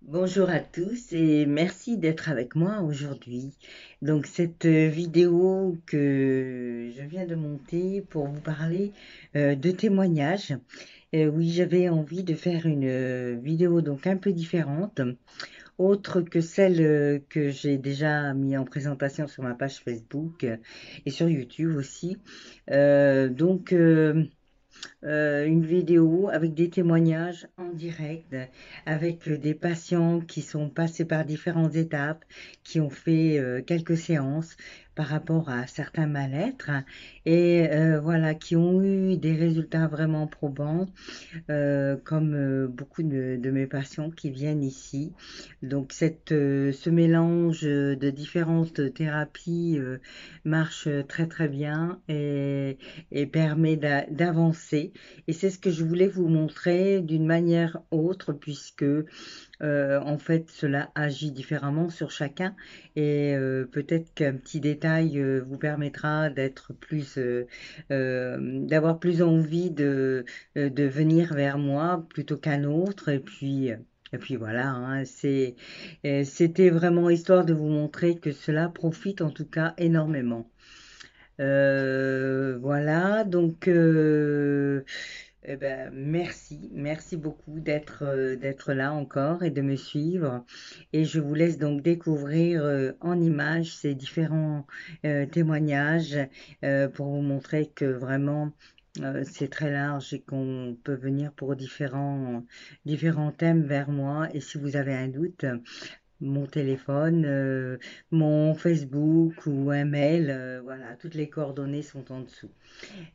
Bonjour à tous et merci d'être avec moi aujourd'hui. Donc cette vidéo que je viens de monter pour vous parler de témoignages. Oui, j'avais envie de faire une vidéo donc un peu différente, autre que celle que j'ai déjà mis en présentation sur ma page Facebook et sur YouTube aussi. Donc une vidéo avec des témoignages en direct, avec des patients qui sont passés par différentes étapes, qui ont fait quelques séances par rapport à certains mal-être et voilà, qui ont eu des résultats vraiment probants comme beaucoup de mes patients qui viennent ici. Donc ce mélange de différentes thérapies marche très très bien et permet d'avancer. Et c'est ce que je voulais vous montrer d'une manière autre puisque en fait, cela agit différemment sur chacun et peut-être qu'un petit détail vous permettra d'avoir plus envie de venir vers moi plutôt qu'un autre. Et puis voilà, hein, c'était vraiment histoire de vous montrer que cela profite en tout cas énormément. Voilà, donc eh ben, merci beaucoup d'être là encore et de me suivre. Et je vous laisse donc découvrir en images ces différents témoignages pour vous montrer que vraiment c'est très large et qu'on peut venir pour différents thèmes vers moi. Et si vous avez un doute, mon téléphone, mon Facebook ou un mail, voilà, toutes les coordonnées sont en dessous.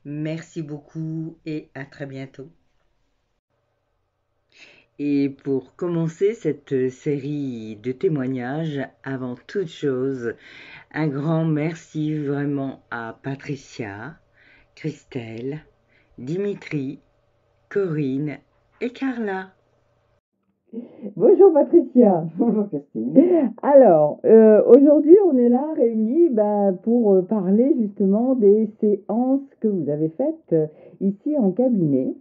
Merci beaucoup et à très bientôt. Et pour commencer cette série de témoignages, avant toute chose, un grand merci vraiment à Patricia, Christelle, Dimitri, Corinne et Carla. Bonjour Patricia. Bonjour Christine. Alors, aujourd'hui, on est là réunis pour parler justement des séances que vous avez faites ici en cabinet.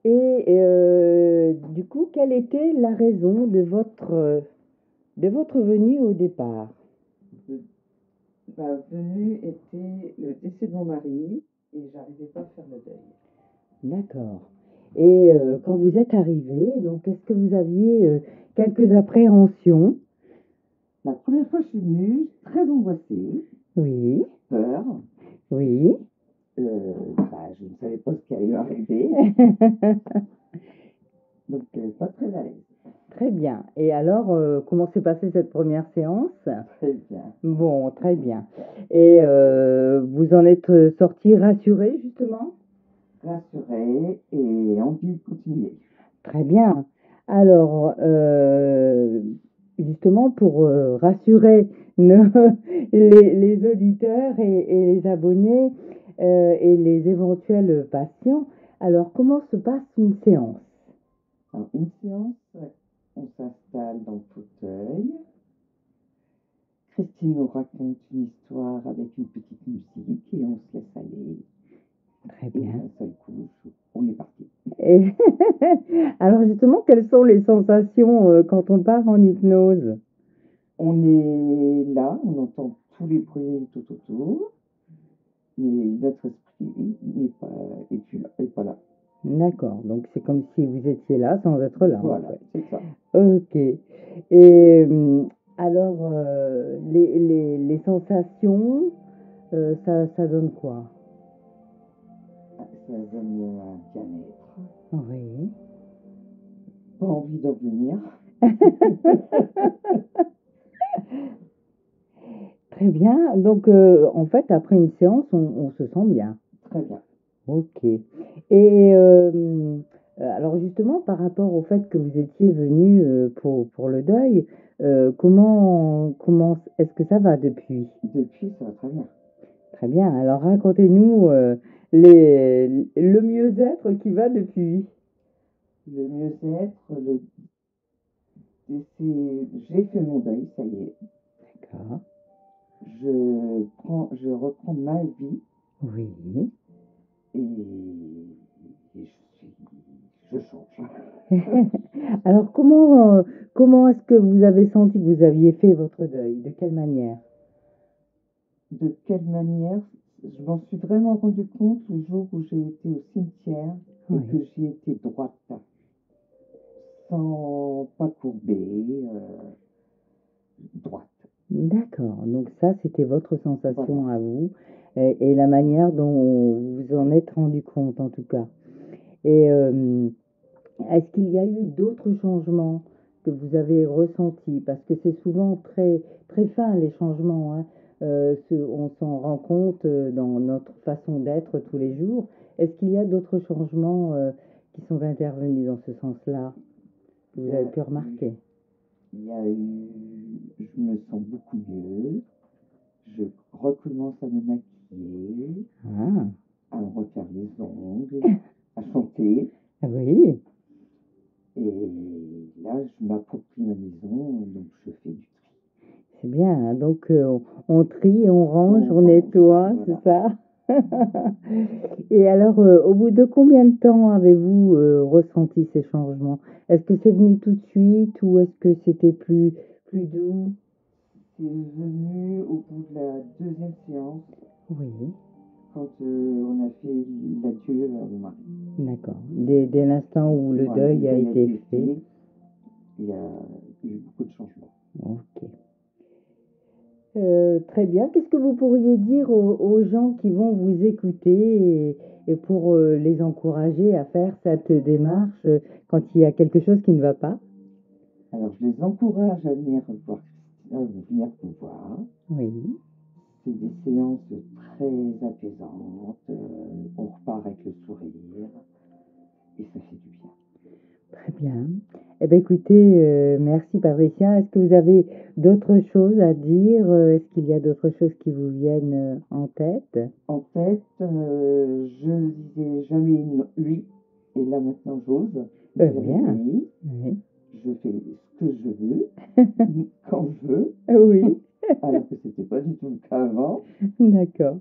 Et du coup, quelle était la raison de votre venue au départ? Ma venue était le décès de mon mari et j'arrivais pas à faire le deuil. D'accord. Et quand vous êtes arrivé, donc est-ce que vous aviez quelques appréhensions? La première fois que je suis venue, très angoissée, Oui, peur, oui. je ne savais pas ce qui allait m'arriver, donc pas très à l'aise. Très bien. Et alors, comment s'est passée cette première séance? Très bien, Bon, très bien. Et vous en êtes sorti rassuré, justement? rassurée et envie de continuer. Très bien. Alors, justement, pour rassurer nos- les auditeurs et les abonnés et les éventuels patients, alors comment se passe une séance? Alors, une séance, on s'installe dans le fauteuil. Christine nous raconte une histoire avec une petite musique et on se laisse aller. Très Et bien. d'un seul coup, on est parti. Et alors justement, quelles sont les sensations quand on part en hypnose? On est là, on entend tous les bruits tout autour, mais notre esprit est pas là. D'accord, donc c'est comme si vous étiez là sans être là en Voilà, fait. c'est ça. Ok. Et alors, les sensations, ça donne quoi? Ça donne un bien-être. Oui. Pas envie d'en venir. Très bien. Donc, en fait, après une séance, on se sent bien. Très bien. Ok. Et alors justement, par rapport au fait que vous étiez venu pour le deuil, comment est-ce que ça va depuis? Depuis, ça va très bien. Très bien. Alors racontez-nous le mieux-être qui va depuis. Le mieux-être, le décès, j'ai fait mon deuil, ça y est. D'accord. Je reprends ma vie Oui. et je change. Alors comment comment est-ce que vous avez senti que vous aviez fait votre deuil? De quelle manière? De quelle manière? Je m'en suis vraiment rendu compte le jour où j'ai été au cimetière et Oui, que j'y étais droite, sans pas courbée, droite. d'accord. Donc ça, c'était votre Voilà. sensation à vous et la manière dont vous vous en êtes rendu compte, en tout cas. Et est-ce qu'il y a eu d'autres changements que vous avez ressentis? Parce que c'est souvent très, très fin les changements, hein. On s'en rend compte dans notre façon d'être tous les jours. Est-ce qu'il y a d'autres changements qui sont intervenus dans ce sens-là, que Il vous y avez a pu eu, remarquer? il y a eu, je me sens beaucoup mieux. Je recommence à me maquiller, Ah, à me refaire les ongles, à chanter. ah oui, Et là, je m'approprie ma maison, donc je fais du tri. c'est bien, hein. Donc on trie, on range, On on range, nettoie, c'est voilà. ça? Et alors, au bout de combien de temps avez-vous ressenti ces changements? Est-ce que c'est venu tout de suite ou est-ce que c'était plus doux? C'est venu au bout de la deuxième séance, Oui, quand on a fait l'adieu à mon mari. d'accord. Dès l'instant où le Voilà, le deuil a deuil a été été fait. fait, il y a eu beaucoup de changements. Ok. Très bien. Qu'est-ce que vous pourriez dire aux gens qui vont vous écouter et pour les encourager à faire cette démarche quand il y a quelque chose qui ne va pas? Alors, je les encourage à venir voir Christine, à venir vous voir. Oui. C'est des séances très apaisantes. On repart avec le sourire et ça fait du bien. Très bien. Eh bien, écoutez, merci Patricia. Est-ce que vous avez d'autres choses à dire? Est-ce qu'il y a d'autres choses qui vous viennent en tête? En fait, je ne disais jamais oui, et là maintenant j'ose dire Bien. oui. Oui. Je fais ce que je veux, quand je veux, Oui, alors que c'était pas du tout le cas avant. d'accord.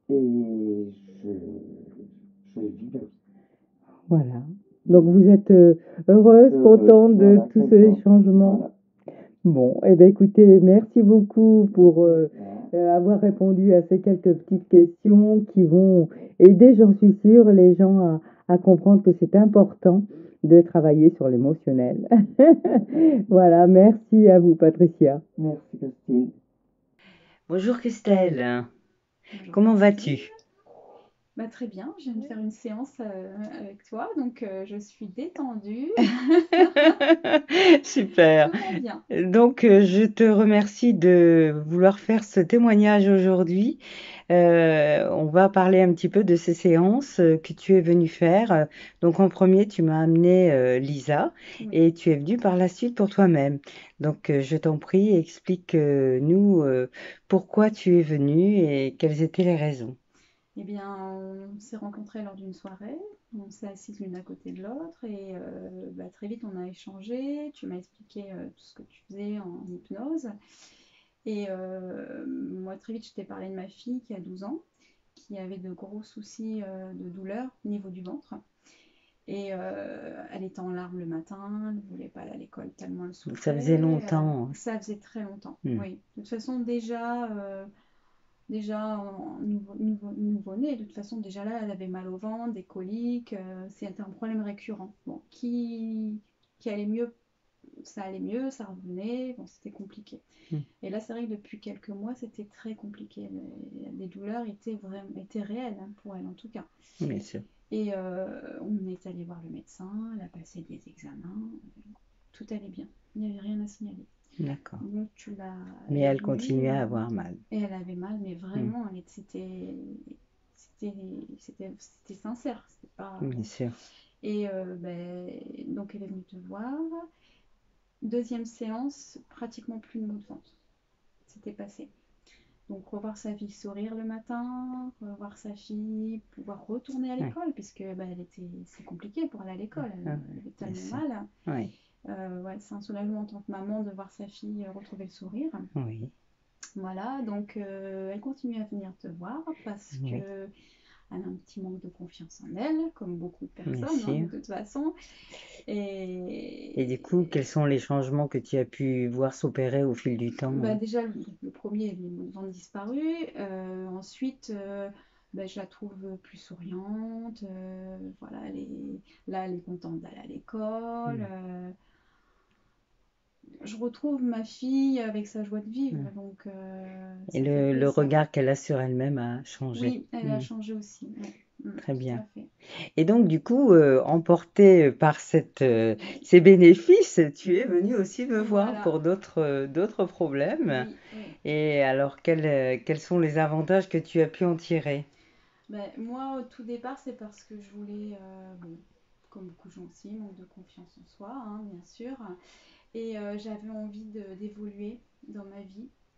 Et je vis ma vie. Voilà. Donc vous êtes heureuse, Heureuse, contente de voilà, tous ces contente. changements? Voilà. Bon, eh bien écoutez, merci beaucoup pour Merci à toi. avoir répondu à ces quelques petites questions qui vont aider, j'en suis sûre, les gens à comprendre que c'est important de travailler sur l'émotionnel. Voilà, merci à vous, Patricia. Merci Christine. Bonjour Christelle, Bonjour comment Christine. vas-tu? Bah, très bien, je viens de faire une séance avec toi, donc je suis détendue, Super. tout va bien. Donc, je te remercie de vouloir faire ce témoignage aujourd'hui. On va parler un petit peu de ces séances que tu es venue faire. Donc, en premier, tu m'as amené Lisa Oui. et tu es venue par la suite pour toi-même. Donc, je t'en prie, explique-nous pourquoi tu es venue et quelles étaient les raisons. Eh bien, on s'est rencontrés lors d'une soirée, on s'est assises l'une à côté de l'autre et bah, très vite on a échangé, tu m'as expliqué tout ce que tu faisais en hypnose et moi très vite je t'ai parlé de ma fille qui a 12 ans, qui avait de gros soucis de douleur au niveau du ventre. Et elle était en larmes le matin, elle ne voulait pas aller à l'école tellement elle Donc, ça faisait souffrait. longtemps. Ça faisait très longtemps, Hmm. oui. De toute façon, déjà en nouveau-né, de toute façon, déjà là, elle avait mal au ventre, des coliques. C'était un problème récurrent. Bon, qui allait mieux, ça allait mieux, ça revenait. Bon, c'était compliqué. Hmm. Et là, c'est vrai que depuis quelques mois, c'était très compliqué. Les douleurs étaient réelles, hein, pour elle en tout cas. Bien sûr. Et on est allé voir le médecin, elle a passé des examens, tout allait bien, il n'y avait rien à signaler. D'accord. Donc Mais elle est elle venue continuait à avoir mal. et elle avait mal, mais Hmm. vraiment, c'était, c'était sincère, c'était pas. Bien sûr. Et donc elle est venue te voir. Deuxième séance, pratiquement plus de maux de ventre. C'était passé. Donc revoir sa fille sourire le matin, revoir sa fille pouvoir retourner à Oui. l'école, puisque bah, c'est compliqué pour aller à l'école, elle Ah, avait bien tellement sûr. mal. Oui. Ouais, c'est un soulagement en tant que maman de voir sa fille retrouver le sourire. Oui. Voilà, donc elle continue à venir te voir parce Oui. que elle a un petit manque de confiance en elle, comme beaucoup de bien personnes, hein, de sûr. toute façon. Et du coup, quels Et sont les changements que tu as pu voir s'opérer au fil du temps, bah, hein? déjà, le premier, les ventre disparu. Ensuite, bah, je la trouve plus souriante. Voilà, là, elle est contente d'aller à l'école. Mm. Je retrouve ma fille avec sa joie de vivre, Mm. donc Et ça fait le plaisir. regard qu'elle a sur elle-même a changé. Oui, elle a Mm. changé aussi. Ouais. Très Tout bien. à fait. Et donc, du coup, emporté par ces bénéfices, tu es venu aussi me voir Voilà. pour d'autres problèmes. Oui, oui. Et alors, quels sont les avantages que tu as pu en tirer? Ben, moi, au tout départ, c'est parce que je voulais, bon, comme beaucoup de gens aussi, manque de confiance en soi, hein, bien sûr. Et j'avais envie d'évoluer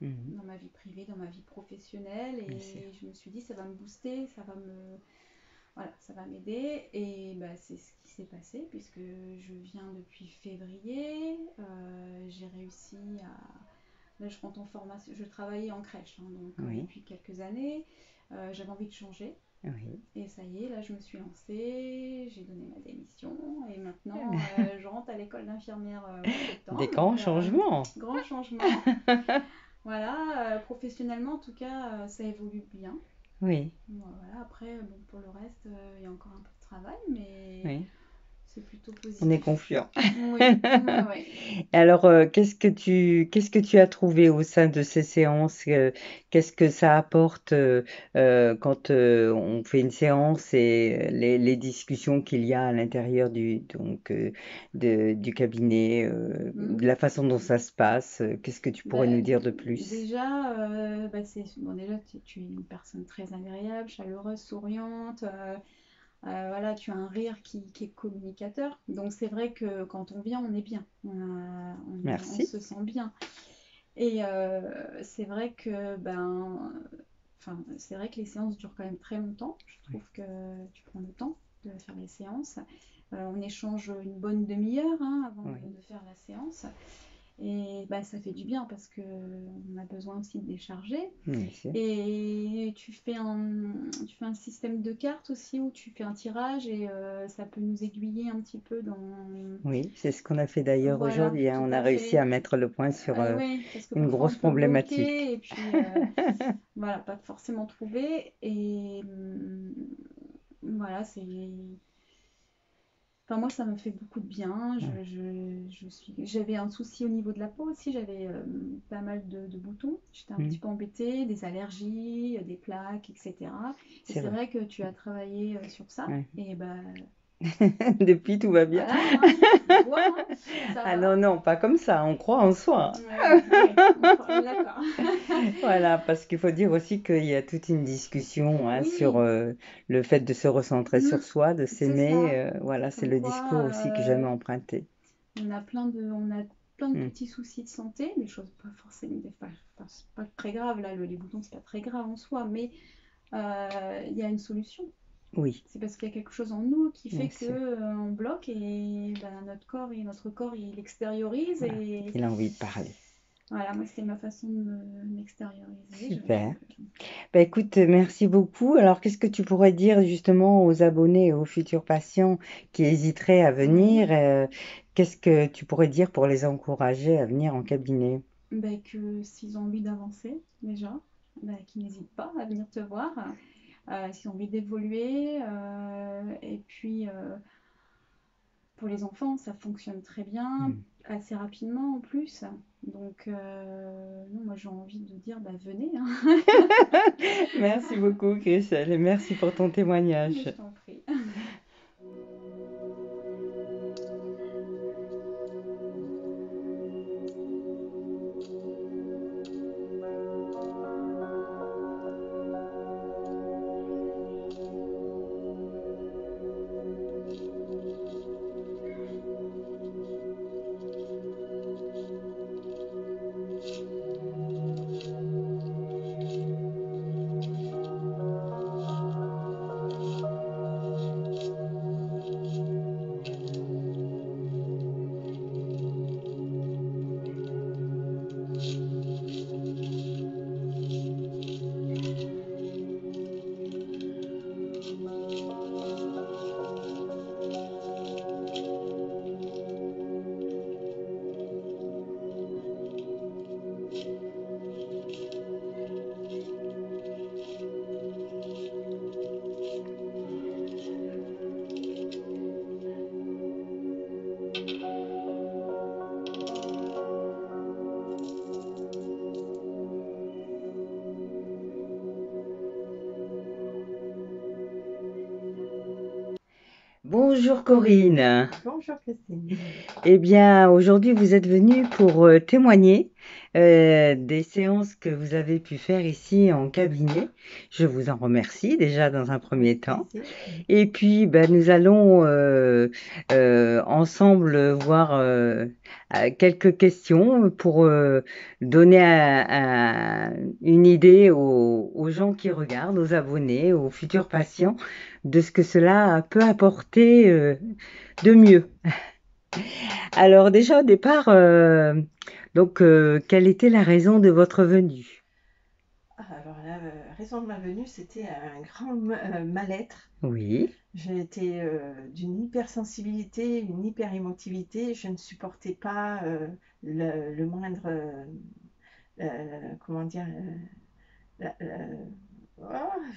Mhm, dans ma vie privée, dans ma vie professionnelle. bien sûr. Et je me suis dit, ça va me booster, voilà, ça va m'aider. Et bah, c'est ce qui s'est passé puisque je viens depuis février. J'ai réussi à. Là, je rentre en formation. Je travaillais en crèche, hein, donc Oui, depuis quelques années. J'avais envie de changer. oui. Et ça y est, là, je me suis lancée, j'ai donné ma démission et maintenant, je rentre à l'école d'infirmière au mois de Des septembre. Donc, grands changements. grand changement. Voilà, professionnellement, en tout cas, ça évolue bien. Oui, Voilà, après, bon, pour le reste, il y a encore un peu de travail, mais oui. c'est plutôt On est positif. confiant. Oui, ouais, ouais. Alors, qu'est-ce que tu as trouvé au sein de ces séances? Qu'est-ce que ça apporte quand on fait une séance et les discussions qu'il y a à l'intérieur du cabinet, Mhm. de la façon dont ça se passe? Qu'est-ce que tu pourrais nous Ben, dire de plus? déjà, bah, bon, déjà tu es une personne très agréable, chaleureuse, souriante. Voilà, tu as un rire qui est communicateur. Donc c'est vrai que quand on vient, on est bien. On Merci. se sent bien. Et c'est vrai que enfin, c'est vrai que les séances durent quand même très longtemps. Je trouve que tu prends le temps de faire les séances. On échange une bonne demi-heure, hein, avant Oui, de faire la séance. Et bah, ça fait du bien parce que on a besoin aussi de décharger. bien sûr. Et tu fais un système de cartes aussi où tu fais un tirage et ça peut nous aiguiller un petit peu dans. Oui, c'est ce qu'on a fait d'ailleurs Voilà, aujourd'hui, hein. tout On a à réussi fait. à mettre le point sur Oui, parce que une parfois on grosse peut problématique. bloquer et puis voilà, pas forcément trouver. Et voilà, c'est. Enfin, moi, ça me fait beaucoup de bien. Ouais. J'avais un souci au niveau de la peau aussi. J'avais pas mal de boutons. J'étais un Mm, petit peu embêtée, des allergies, des plaques, etc. Et c'est c'est vrai. vrai que tu as travaillé sur ça. Ouais. Et bah Depuis, tout va bien. voilà, hein, tu vois, hein, ça Ah va. non, non, pas comme ça. On croit en soi. Ouais, ouais, on est d'accord. Voilà, parce qu'il faut dire aussi qu'il y a toute une discussion, hein, sur Oui, le fait de se recentrer mm, sur soi, de c'est s'aimer. ça. Voilà, c'est Comme le quoi, discours aussi que j'aime emprunter. on a plein de Mm. petits soucis de santé, des choses pas forcément, c'est pas très grave. Là, les boutons, c'est pas très grave en soi, mais il y a une solution. Oui, C'est parce qu'il y a quelque chose en nous qui bien fait que sûr. on bloque et notre corps il extériorise Voilà, et il a envie de parler. voilà, moi c'était ma façon de m'extérioriser. Super. Bah écoute, merci beaucoup. Alors, qu'est-ce que tu pourrais dire justement aux abonnés et aux futurs patients qui hésiteraient à Oui, venir? Qu'est-ce que tu pourrais dire pour les encourager à venir en cabinet? ben, que s'ils ont envie d'avancer déjà, ben, qu'ils n'hésitent pas à venir te voir. S'ils ont envie d'évoluer et puis pour les enfants, ça fonctionne très bien, Hmm. assez rapidement en plus. Donc, non, moi j'ai envie de dire, bah, venez, hein. Merci beaucoup, Christelle, et merci pour ton Mais témoignage. je t'en prie. Bonjour Corinne. Bonjour Christine. Eh bien, aujourd'hui, vous êtes venue pour témoigner des séances que vous avez pu faire ici en cabinet. Je vous en remercie déjà dans un premier temps. Plaisir. Et puis, ben, nous allons ensemble voir quelques questions pour donner une idée aux gens qui regardent, aux abonnés, aux futurs patients, de ce que cela peut apporter de mieux. Alors déjà au départ, quelle était la raison de votre venue? Alors la raison de ma venue, c'était un grand mal-être. Oui, J'étais d'une hypersensibilité, une hyperémotivité. Je ne supportais pas le moindre, comment dire, la- la- oh,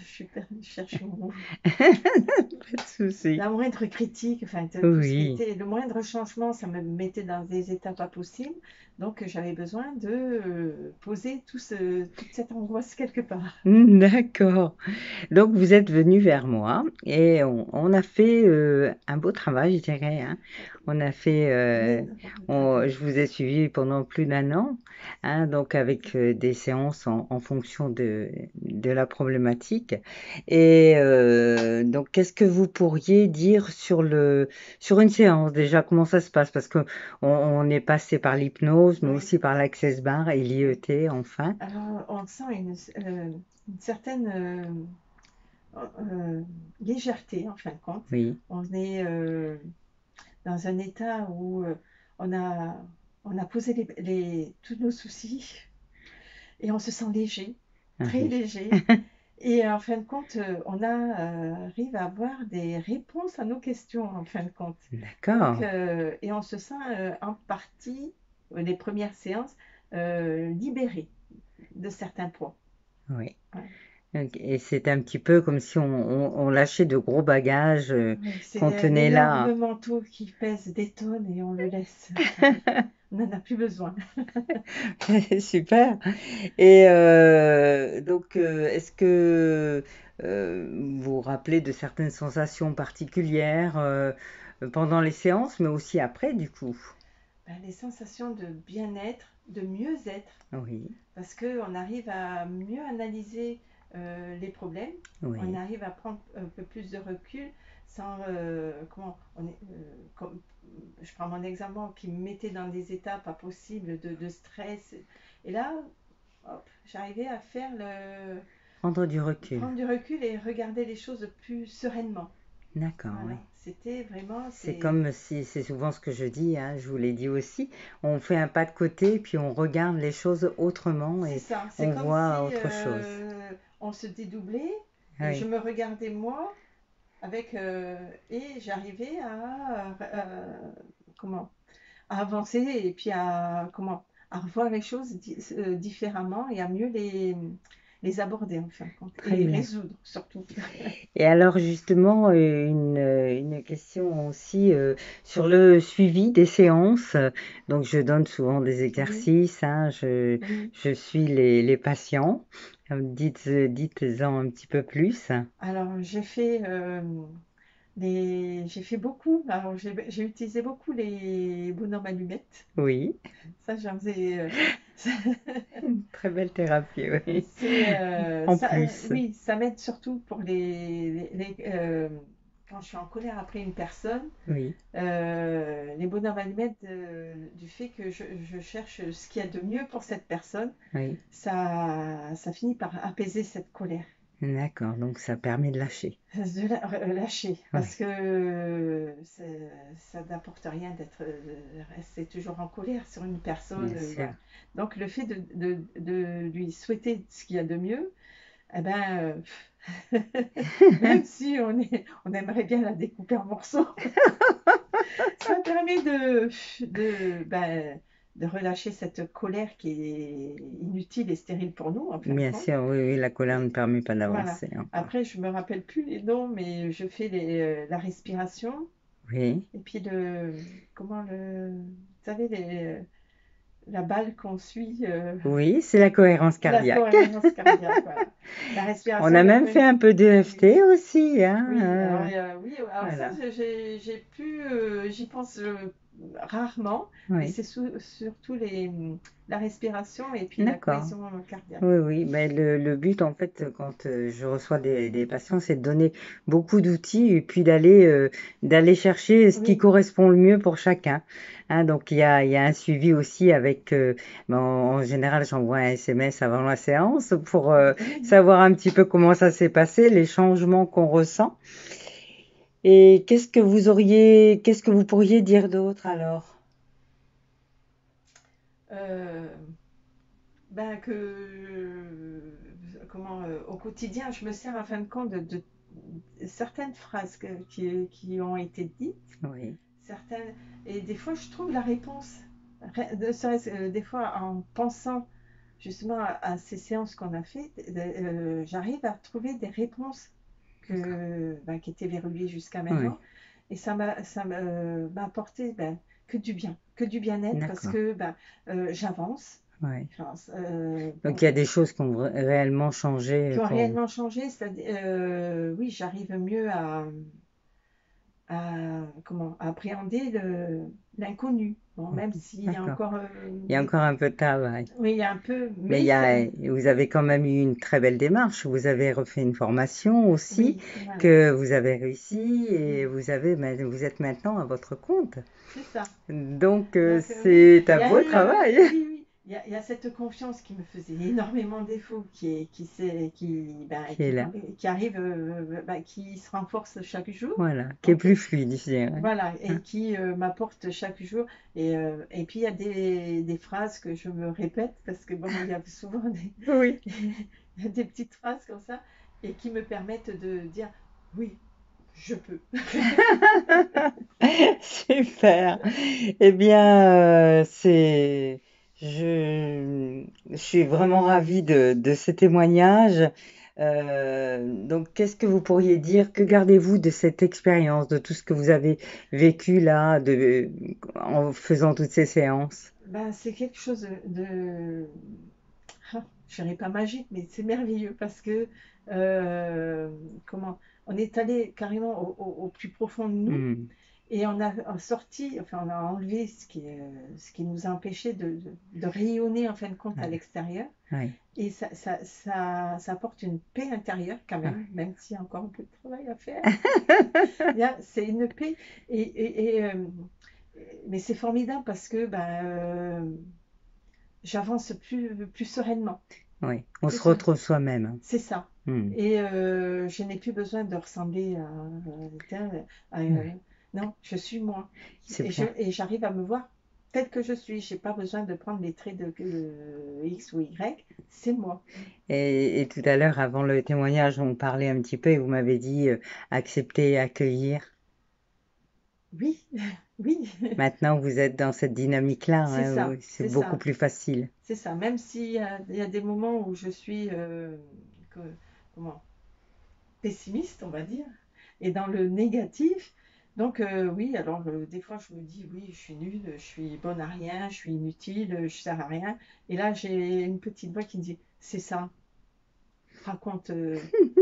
je cherche mon mot. pas de souci. La moindre critique, enfin tout ce qui Oui, était, le moindre changement, ça me mettait dans des états pas possibles. Donc j'avais besoin de poser toute cette angoisse quelque part. d'accord. Donc vous êtes venu vers moi et on a fait un beau travail, je dirais, hein. On a fait, Un énorme travail. je vous ai suivi pendant plus d'un an, hein, donc avec des séances en fonction de la problématique. Et donc qu'est-ce que vous pourriez dire sur une séance déjà, comment ça se passe? Parce que on est passé par l'hypnose, mais Oui. aussi par l'Access Bar et l'IET enfin. Alors on sent une certaine légèreté en fin de compte. Oui. On est dans un état où on a, on a posé tous nos soucis et on se sent léger, Ah très oui. léger. Et en fin de compte, arrive à avoir des réponses à nos questions, en fin de compte. Donc, D'accord. et on se sent en partie, les premières séances, libéré de certains poids. Oui. Ouais. Et c'est un petit peu comme si on lâchait de gros bagages Oui, qu'on c'est un tenait là. énorme manteau qui pèse des tonnes et on le laisse. On n'en a plus besoin. Super. Et est-ce que vous vous rappelez de certaines sensations particulières pendant les séances, mais aussi après, du coup? Ben, les sensations de bien-être, de mieux-être, Oui, parce qu'on arrive à mieux analyser les problèmes, on oui, arrive à prendre un peu plus de recul sans, comment, comme, je prends mon exemple qui me mettait dans des états pas possibles de stress. Et là, hop, j'arrivais à prendre du recul. prendre du recul et regarder les choses plus sereinement. D'accord, oui. Voilà, c'était vraiment, C'est comme si, c'est souvent ce que je dis, hein, je vous l'ai dit aussi, on fait un pas de côté, puis on regarde les choses autrement c'est et ça, c'est on comme voit si autre chose. on se dédoublait et je Oui, me regardais moi avec et j'arrivais comment à avancer et puis à revoir les choses différemment et à mieux les aborder en fin de compte et très les bien. résoudre surtout. Et alors justement, une question aussi sur le suivi des séances. Donc je donne souvent des Oui, exercices, hein, oui. je suis les patients. Dites-en un petit peu plus. Alors j'ai fait beaucoup. Alors j'ai utilisé beaucoup les bonhommes allumettes. Oui, Ça j'en faisais. une très belle thérapie, oui. En Ça, plus, oui, ça m'aide surtout pour quand je suis en colère après une personne. oui, Les bonhommes allumettes, du fait que je cherche ce qu'il y a de mieux pour cette personne, oui. ça finit par apaiser cette colère. D'accord, donc ça permet de lâcher. Lâcher, parce Oui, que ça n'apporte rien d'être rester toujours en colère sur une personne. bien sûr. Voilà. Donc le fait de lui souhaiter ce qu'il y a de mieux, eh ben, même si on aimerait bien la découper en morceaux, ça permet de relâcher cette colère qui est inutile et stérile pour nous, en fin de Bien compte. sûr, oui, oui, la colère ne Et permet pas voilà. d'avancer encore. Après, je me rappelle plus les noms, mais je fais la respiration Oui, et puis vous savez, la balle qu'on suit, Oui, c'est la cohérence la cardiaque. cohérence cardiaque, voilà. La On respiration a même d'après. fait un peu d'EFT aussi, Oui, hein. oui, alors ça, Voilà. j'ai pu, j'y pense rarement, mais Oui, c'est surtout la respiration et puis la d'accord. cohésion cardiaque. Oui, oui, mais le but en fait, quand je reçois des patients, c'est de donner beaucoup d'outils et puis d'aller chercher ce qui Oui, correspond le mieux pour chacun. Hein, donc il y a un suivi aussi avec, en général, j'envoie un SMS avant la séance pour oui. savoir un petit peu comment ça s'est passé, les changements qu'on ressent. Et qu'est-ce que vous pourriez dire d'autre alors? Euh, ben comment, au quotidien, je me sers en fin de compte de certaines phrases qui ont été dites, Oui, certaines, et des fois je trouve la réponse, des fois en pensant justement à ces séances qu'on a fait, j'arrive à trouver des réponses d'accord. qui étaient verrouillées jusqu'à Oui, maintenant, et m'a apporté que du bien-être parce d'accord. que j'avance. Oui. Enfin, Donc il y a des choses qui ont réellement changé qui ont pour vous. réellement changé, c'est-à-dire, oui, j'arrive mieux à appréhender l'inconnu. Bon, même s'il y a D'accord. encore Il y a encore un peu de travail. oui, il y a un peu, Mais vous avez quand même eu une très belle démarche. Vous avez refait une formation aussi oui, voilà, que vous avez réussi et oui, vous êtes maintenant à votre compte. c'est ça. Donc Donc oui, c'est il un y a beau eu, travail oui, oui, il y a cette confiance qui me faisait énormément défaut, qui est là. qui arrive, qui se renforce chaque jour. Voilà, qui est Donc plus fluide, je dirais. voilà, Hein. et qui m'apporte chaque jour. Et puis il y a des phrases que je me répète parce que bon, il y a souvent Oui. il y a des petites phrases comme ça et qui me permettent de dire oui, je peux. Super. Eh bien, je suis vraiment ravie de ce témoignage. Donc, qu'est-ce que vous pourriez dire? Que gardez-vous de cette expérience, de tout ce que vous avez vécu là, en faisant toutes ces séances? C'est quelque chose je dirais pas magique, mais c'est merveilleux parce que euh, comment on est allé carrément au plus profond de nous Hmm. et on a sorti, enfin on a enlevé ce qui nous a empêché de rayonner en fin de compte à Voilà. l'extérieur. Oui. Et ça apporte une paix intérieure quand Ah. même s'il y a encore un peu de travail à faire. C'est une paix. Et, et- et, euh, mais c'est formidable parce que j'avance plus sereinement. Oui. On Plus se serein- retrouve soi-même. C'est ça. Hmm. Et je n'ai plus besoin de ressembler Oui. non, je suis moi. C'est bien. Et j'arrive à me voir tel que je suis. J'ai pas besoin de prendre les traits de X ou Y. C'est moi. Et tout à l'heure, avant le témoignage, on parlait un petit peu et vous m'avez dit accepter et accueillir. Oui, oui. Maintenant, vous êtes dans cette dynamique-là, C'est hein, ça, où c'est c'est beaucoup ça, plus facile. c'est ça. Même il y a des moments où je suis comment, pessimiste, on va dire, et dans le négatif. Donc oui, alors des fois je me dis oui, je suis nulle, je suis bonne à rien, je suis inutile, je sers à rien. Et là j'ai une petite voix qui me dit c'est ça, raconte,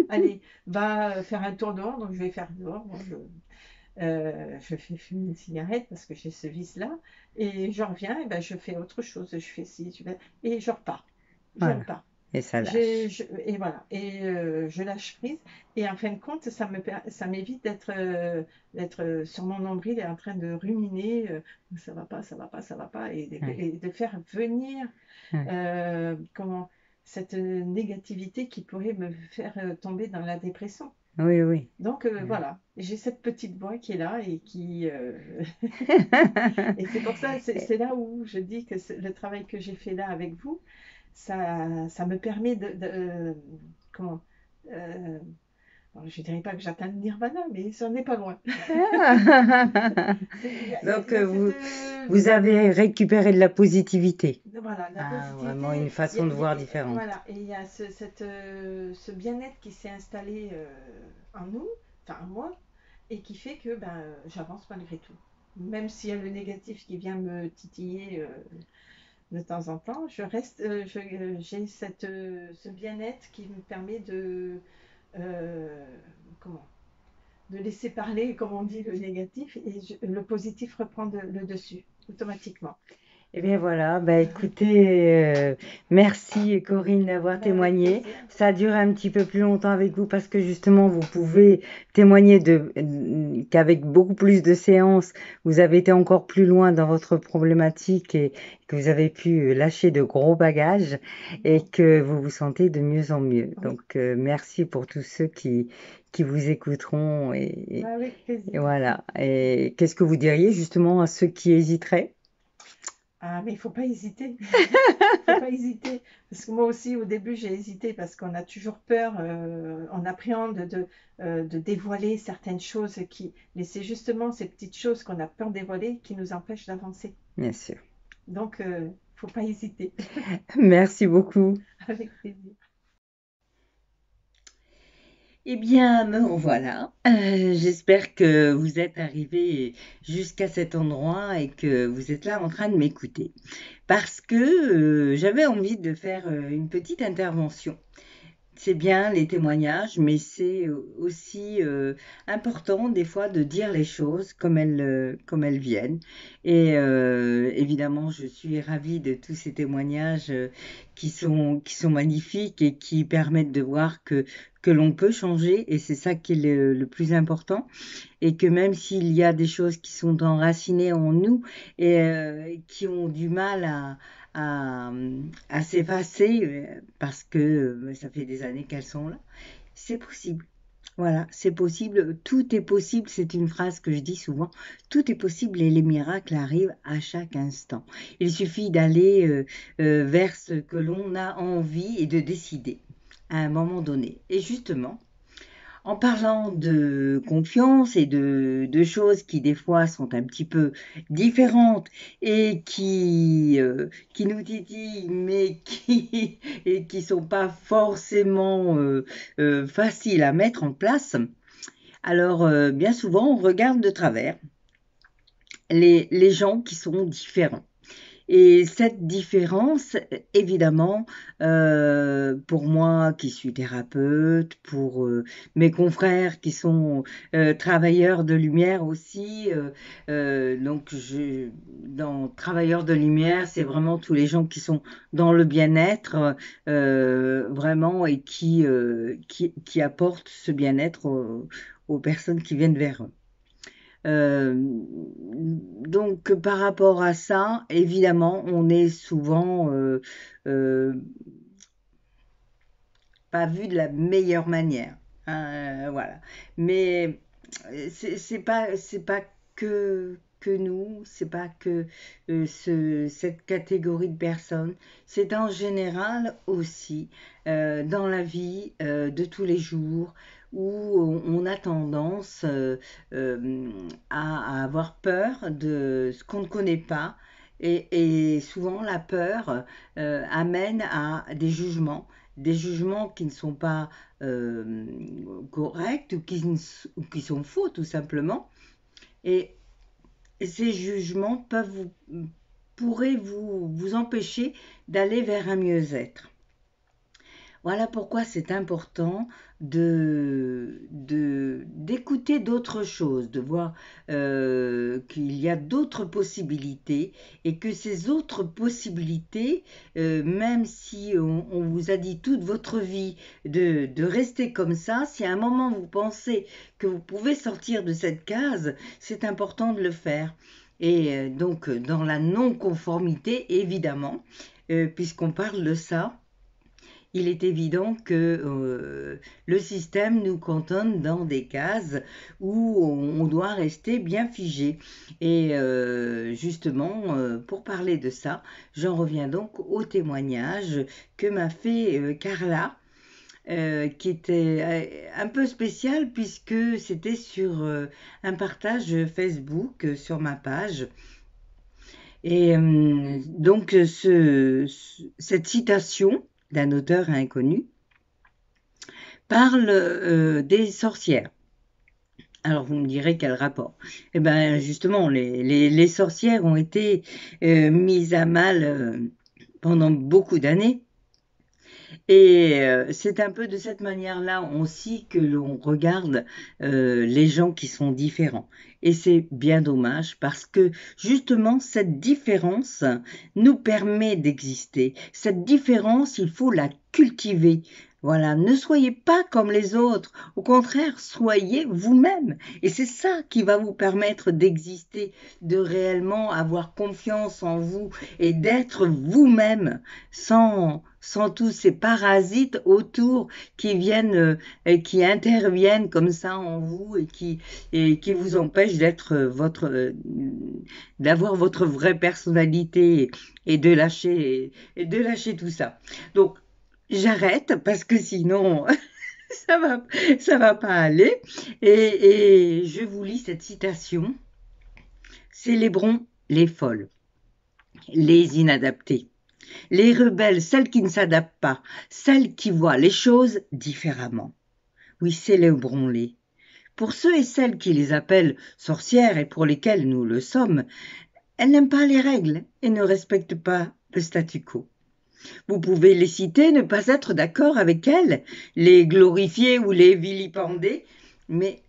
allez, va faire un tour dehors. Donc je vais faire dehors. Bon, je fais fumer une cigarette parce que j'ai ce vice-là. Et je reviens, et ben, je fais autre chose. Je fais ci, et je repars. Je Voilà. repars. Et ça lâche. Et voilà. Et je lâche prise. Et en fin de compte, ça m'évite d'être sur mon nombril et en train de ruminer ça va pas, ça va pas, ça va pas. Ouais, Et de faire venir ouais. comment, cette négativité qui pourrait me faire tomber dans la dépression. Oui, oui. Donc Ouais. voilà, j'ai cette petite voix qui est là et qui et c'est pour ça, Et- c'est là où je dis que le travail que j'ai fait là avec vous, ça me permet comment euh, bon, je dirais pas que j'atteins le nirvana, mais ça n'est pas loin. Donc, Il y a cette vous avez récupéré de la positivité. voilà, la Ah, vraiment une positivité, façon de voir différente. voilà, et il y a ce bien-être qui s'est installé en nous, enfin en moi, et qui fait que j'avance malgré tout. Même s'il y a le négatif qui vient me titiller de temps en temps, j'ai ce bien-être qui me permet euh, comment, de laisser parler, comme on dit, le négatif et le positif reprend le dessus automatiquement. Eh bien voilà, bah écoutez, merci Corinne d'avoir Avec témoigné. plaisir. Ça a duré un petit peu plus longtemps avec vous parce que justement vous pouvez témoigner qu'avec beaucoup plus de séances, vous avez été encore plus loin dans votre problématique et que vous avez pu lâcher de gros bagages et que vous vous sentez de mieux en mieux. Oui. Donc merci pour tous ceux qui vous écouteront Avec plaisir. et voilà. Et qu'est-ce que vous diriez justement à ceux qui hésiteraient? Ah, mais il faut pas hésiter. Faut pas hésiter. Parce que moi aussi, au début, j'ai hésité parce qu'on a toujours peur, on appréhende de dévoiler certaines choses mais c'est justement ces petites choses qu'on a peur de dévoiler qui nous empêchent d'avancer. Bien sûr. Donc, faut pas hésiter. Merci beaucoup. Avec plaisir. Eh bien, me voilà. J'espère que vous êtes arrivé jusqu'à cet endroit et que vous êtes là en train de m'écouter. Parce que j'avais envie de faire une petite intervention. C'est bien les témoignages, mais c'est aussi important des fois de dire les choses comme elles viennent. Et évidemment, je suis ravie de tous ces témoignages qui sont magnifiques et qui permettent de voir que l'on peut changer, et c'est ça qui est le plus important, et que même s'il y a des choses qui sont enracinées en nous et qui ont du mal à, à s'effacer parce que ça fait des années qu'elles sont là, c'est possible. Voilà, c'est possible, tout est possible, c'est une phrase que je dis souvent, tout est possible et les miracles arrivent à chaque instant. Il suffit d'aller vers ce que l'on a envie et de décider à un moment donné. Et justement, en parlant de confiance et de choses qui des fois sont un petit peu différentes et qui nous titillent, mais qui sont pas forcément faciles à mettre en place, alors bien souvent on regarde de travers les gens qui sont différents. Et cette différence, évidemment, pour moi qui suis thérapeute, pour mes confrères qui sont travailleurs de lumière aussi, donc dans travailleurs de lumière, c'est vraiment tous les gens qui sont dans le bien-être, vraiment, et qui apportent ce bien-être aux personnes qui viennent vers eux. Donc par rapport à ça, évidemment, on est souvent euh, pas vu de la meilleure manière, hein, voilà. Mais c'est pas que nous, c'est pas que cette catégorie de personnes, c'est en général aussi dans la vie de tous les jours où on a tendance à avoir peur de ce qu'on ne connaît pas. Et souvent, la peur amène à des jugements qui ne sont pas corrects ou qui sont faux tout simplement. Et ces jugements pourraient vous empêcher d'aller vers un mieux-être. Voilà pourquoi c'est important d'écouter d'autres choses, de voir qu'il y a d'autres possibilités et que ces autres possibilités, même si on vous a dit toute votre vie de rester comme ça, si à un moment vous pensez que vous pouvez sortir de cette case, c'est important de le faire. Et donc dans la non-conformité, évidemment, puisqu'on parle de ça, il est évident que le système nous cantonne dans des cases où on doit rester bien figé. Et justement, pour parler de ça, j'en reviens donc au témoignage que m'a fait Carla, qui était un peu spécial puisque c'était sur un partage Facebook sur ma page. Et donc cette citation d'un auteur inconnu parle des sorcières. Alors vous me direz quel rapport? Eh bien justement, les sorcières ont été mises à mal pendant beaucoup d'années. Et c'est un peu de cette manière-là aussi que l'on regarde les gens qui sont différents. Et c'est bien dommage parce que justement cette différence nous permet d'exister. Cette différence, il faut la cultiver. Voilà, ne soyez pas comme les autres. Au contraire, soyez vous-même. Et c'est ça qui va vous permettre d'exister, de réellement avoir confiance en vous et d'être vous-même sans tous ces parasites autour qui viennent et qui interviennent comme ça en vous et qui vous empêchent d'être d'avoir votre vraie personnalité et de lâcher tout ça. Donc j'arrête parce que sinon ça va ça va pas aller et je vous lis cette citation. Célébrons les folles, les inadaptées, les rebelles, celles qui ne s'adaptent pas, celles qui voient les choses différemment. Oui, célébrons-les. Pour ceux et celles qui les appellent sorcières et pour lesquelles nous le sommes, elles n'aiment pas les règles et ne respectent pas le statu quo. Vous pouvez les citer, ne pas être d'accord avec elles, les glorifier ou les vilipender, mais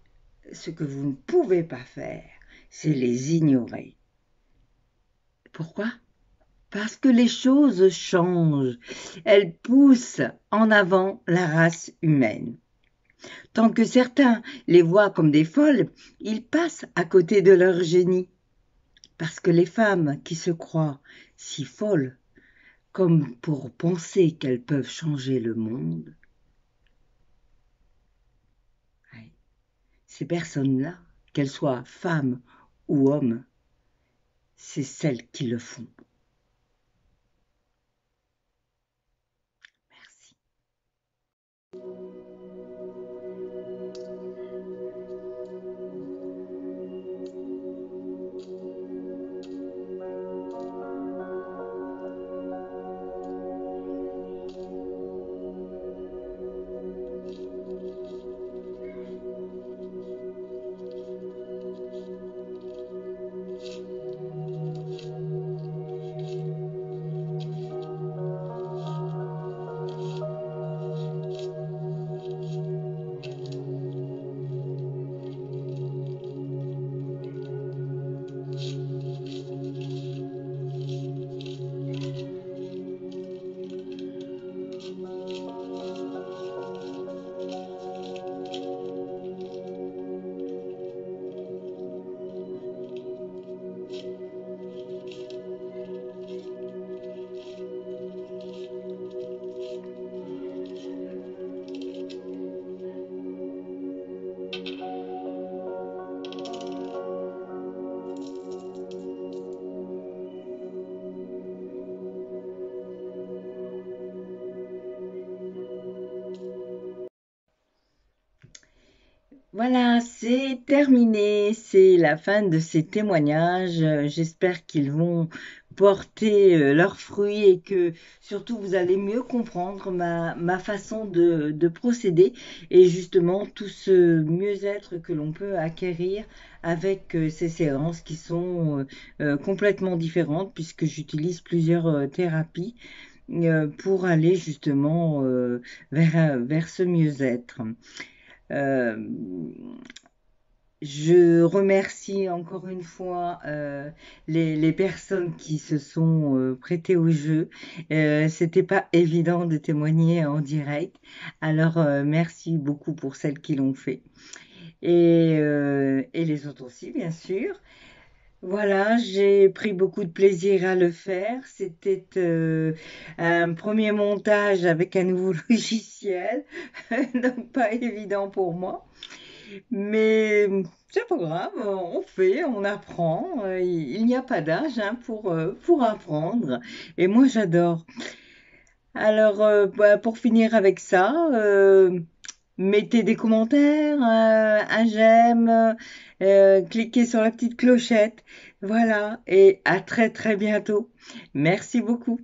ce que vous ne pouvez pas faire, c'est les ignorer. Pourquoi ? Parce que les choses changent, elles poussent en avant la race humaine. Tant que certains les voient comme des folles, ils passent à côté de leur génie. Parce que les femmes qui se croient si folles, comme pour penser qu'elles peuvent changer le monde, ces personnes-là, qu'elles soient femmes ou hommes, c'est celles qui le font. Merci. Voilà, c'est terminé, c'est la fin de ces témoignages. J'espère qu'ils vont porter leurs fruits et que surtout vous allez mieux comprendre ma façon de procéder et justement tout ce mieux-être que l'on peut acquérir avec ces séances qui sont complètement différentes puisque j'utilise plusieurs thérapies pour aller justement vers ce mieux-être. Euh, je remercie encore une fois les personnes qui se sont prêtées au jeu. C'était pas évident de témoigner en direct, alors merci beaucoup pour celles qui l'ont fait et les autres aussi bien sûr. Voilà, j'ai pris beaucoup de plaisir à le faire. C'était un premier montage avec un nouveau logiciel, donc pas évident pour moi. Mais c'est pas grave, on fait, on apprend. Il n'y a pas d'âge hein, pour apprendre. Et moi, j'adore. Alors, pour finir avec ça, mettez des commentaires, un j'aime, cliquez sur la petite clochette. Voilà, et à très très bientôt. Merci beaucoup.